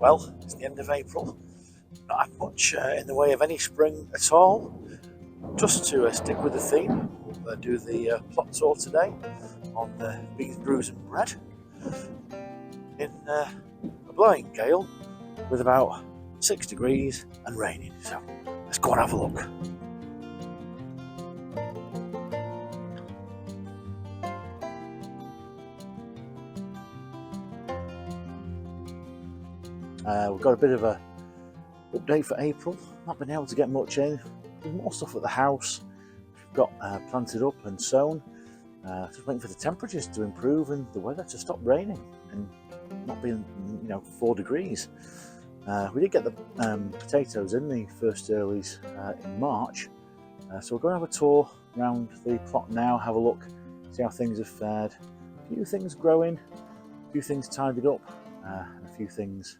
Well, it's the end of April. Not had much in the way of any spring at all. Just to stick with the theme, we'll do the plot tour today on beans, brews and bread in a blowing gale with about 6 degrees and raining. So let's go and have a look. We've got a bit of a update for April. Not been able to get much in. More stuff at the house. We've got planted up and sown. Just waiting for the temperatures to improve and the weather to stop raining and not being, 4 degrees. We did get the potatoes in the first earlies in March, so we're going to have a tour around the plot now, have a look, see how things have fared. A few things growing, a few things tidied up, and a few things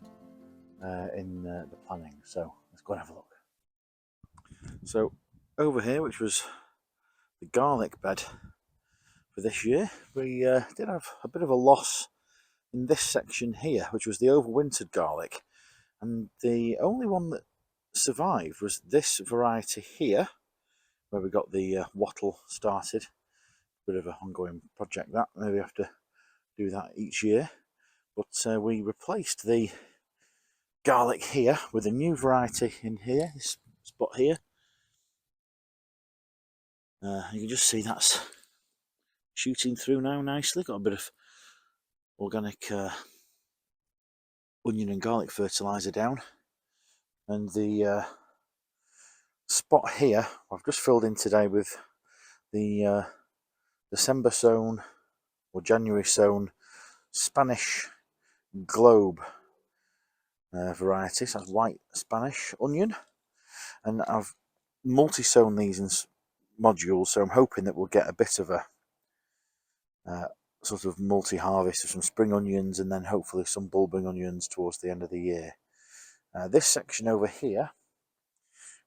in the planning. So let's go and have a look. So over here, which was the garlic bed for this year, we did have a bit of a loss in this section here, which was the overwintered garlic, and the only one that survived was this variety here, where we got the wattle started. Bit of an ongoing project that, maybe have to do that each year, but we replaced the garlic here with a new variety in here, this spot here. You can just see that's shooting through now nicely. Got a bit of organic onion and garlic fertilizer down, and the spot here I've just filled in today with the December sown or January sown Spanish globe variety. So that's white Spanish onion, and I've multi-sown these in modules, so I'm hoping that we'll get a bit of a sort of multi-harvest of some spring onions and then hopefully some bulbing onions towards the end of the year. This section over here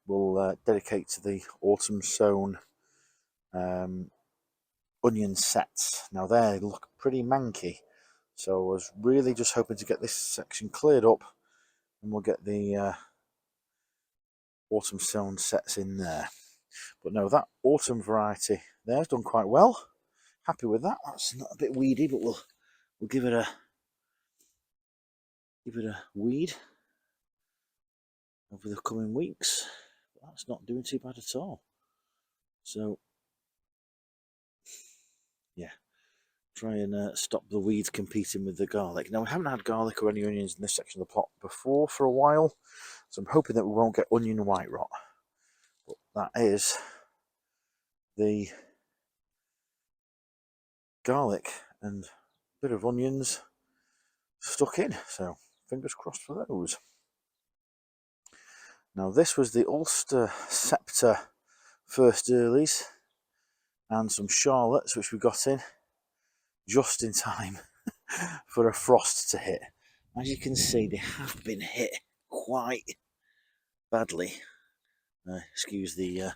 will dedicate to the autumn sown onion sets. Now they look pretty manky, so I was really just hoping to get this section cleared up and we'll get the autumn sown sets in there. But no, that autumn variety there's done quite well. Happy with that. That's not a bit weedy, but we'll give it a weed over the coming weeks. But that's not doing too bad at all. So yeah, try and stop the weeds competing with the garlic. Now we haven't had garlic or any onions in this section of the plot before for a while, so I'm hoping that we won't get onion white rot. But that is the garlic and a bit of onions stuck in, so fingers crossed for those. Now this was the Ulster Sceptre first earlies and some Charlottes which we got in just in time for a frost to hit. As you can see, they have been hit quite badly. Excuse the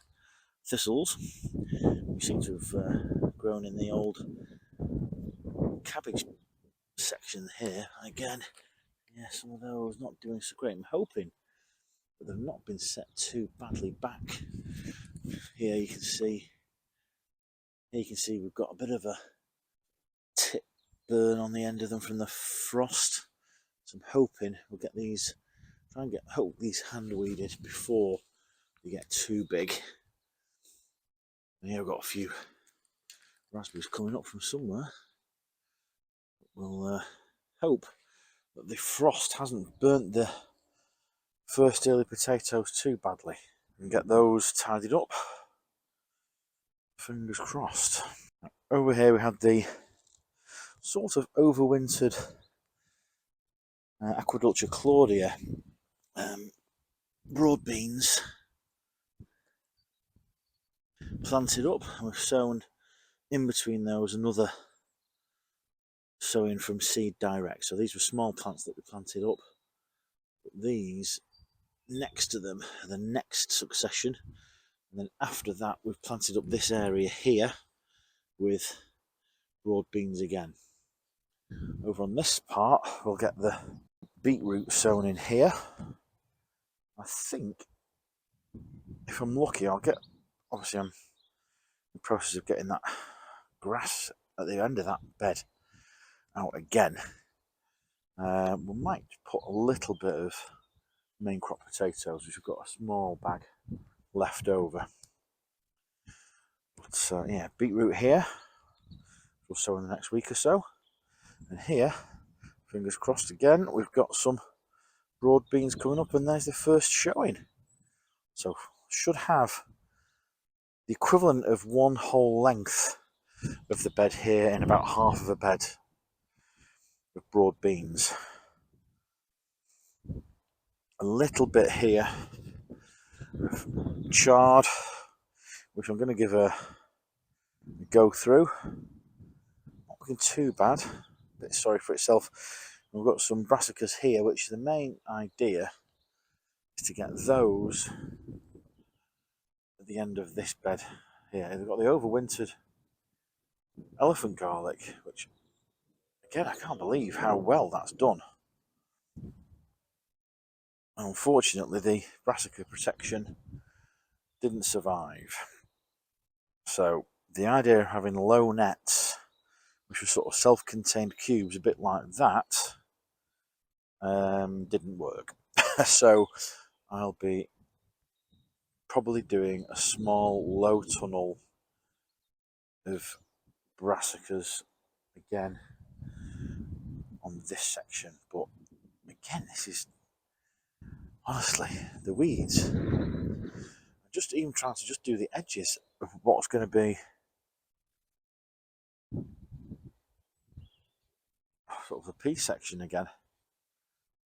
thistles. We seem to have grown in the old cabbage section here. Again, yeah, some of those not doing so great. I'm hoping that they've not been set too badly back. Here you can see we've got a bit of a tip burn on the end of them from the frost. So I'm hoping we'll get these, hope these hand weeded before they get too big. And here I've got a few raspberries coming up from somewhere. We'll hope that the frost hasn't burnt the first early potatoes too badly and get those tidied up. Fingers crossed. Over here we had the sort of overwintered Aquaculture Claudia broad beans planted up, and we've sown in between those another sowing from seed direct. So these were small plants that we planted up, but these next to them are the next succession, and then after that we've planted up this area here with broad beans again. Over on this part we'll get the beetroot sown in here. I think if I'm lucky, I'll get, obviously I'm in the process of getting that grass at the end of that bed out again. We might put a little bit of main crop potatoes, which we've got a small bag left over. But yeah, beetroot here, we'll sow in the next week or so. And here, fingers crossed again, we've got some broad beans coming up, and there's the first showing. So should have the equivalent of one whole length of the bed here in about half of a bed of broad beans. A little bit here of chard, which I'm going to give a go through. Not looking too bad, a bit sorry for itself. We've got some brassicas here, which the main idea is to get those at the end of this bed here. They've got the overwintered elephant garlic, which again, I can't believe how well that's done. Unfortunately, the Brassica protection didn't survive. So the idea of having low nets, which were sort of self-contained cubes, a bit like that, didn't work. So I'll be probably doing a small low tunnel of brassicas again on this section. But again, this is honestly the weeds. Just even trying to just do the edges of what's going to be sort of the pea section again.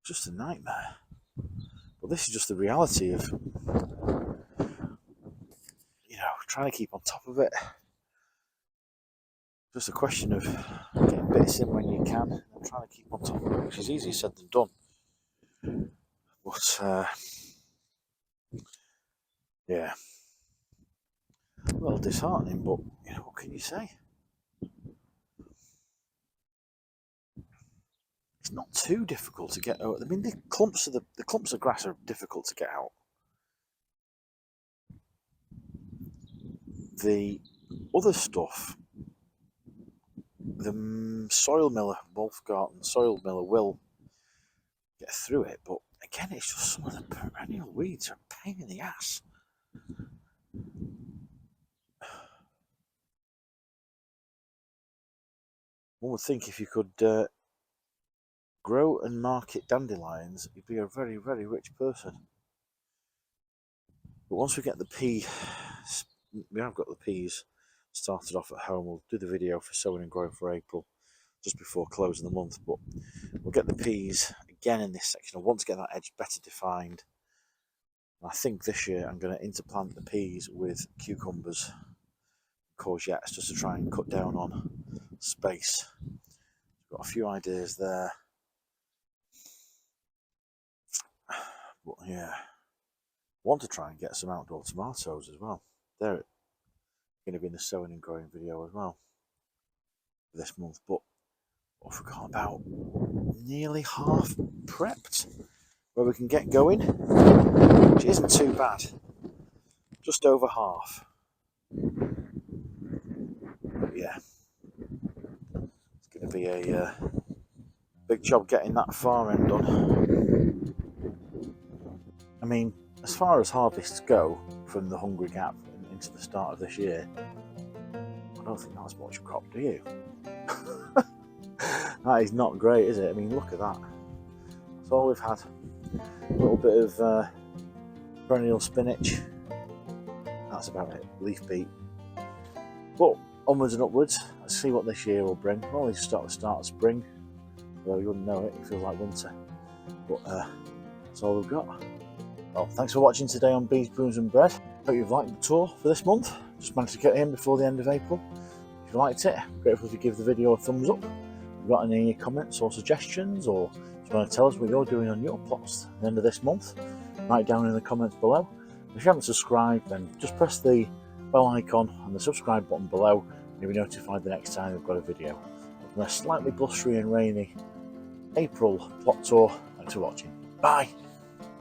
Just a nightmare. But this is just the reality of, you know, trying to keep on top of it. Just a question of getting bits in when you can and trying to keep on top of it, which is easier said than done. But yeah, a little disheartening, but you know, what can you say? It's not too difficult to get out. I mean, the clumps of grass are difficult to get out. The other stuff, the soil miller, Wolfgarten soil miller, will get through it, but again, it's just some of the perennial weeds are a pain in the ass. One would think if you could grow and market dandelions, you'd be a very, very rich person. But once we get the pea, we have got the peas started off at home. We'll do the video for sowing and growing for April, just before closing the month. But we'll get the peas again in this section. I want to get that edge better defined. And I think this year I'm going to interplant the peas with cucumbers, courgettes, just to try and cut down on space. Got a few ideas there. But yeah, want to try and get some outdoor tomatoes as well. They're going to be in the sowing and growing video as well this month. But I forgot about nearly half prepped, where we can get going, which isn't too bad. Just over half. But yeah, it's going to be a big job getting that far end done. I mean, as far as harvests go from the Hungry Gap into the start of this year, I don't think that's much crop, do you? That is not great, is it? I mean, look at that. That's all we've had. A little bit of perennial spinach. That's about it. Leaf beet. But onwards and upwards. Let's see what this year will bring. We're only just at the start of spring, although you wouldn't know it. It feels like winter. But that's all we've got. Well, thanks for watching today on Bees, Brooms and Bread. Hope you've liked the tour for this month. Just managed to get in before the end of April. If you liked it, I'm grateful if you give the video a thumbs up. If you've got any comments or suggestions, or if you want to tell us what you're doing on your plots at the end of this month, write down in the comments below. If you haven't subscribed, then just press the bell icon and the subscribe button below, and you'll be notified the next time we've got a video. From a slightly blustery and rainy April plot tour Thanks for watching. Bye.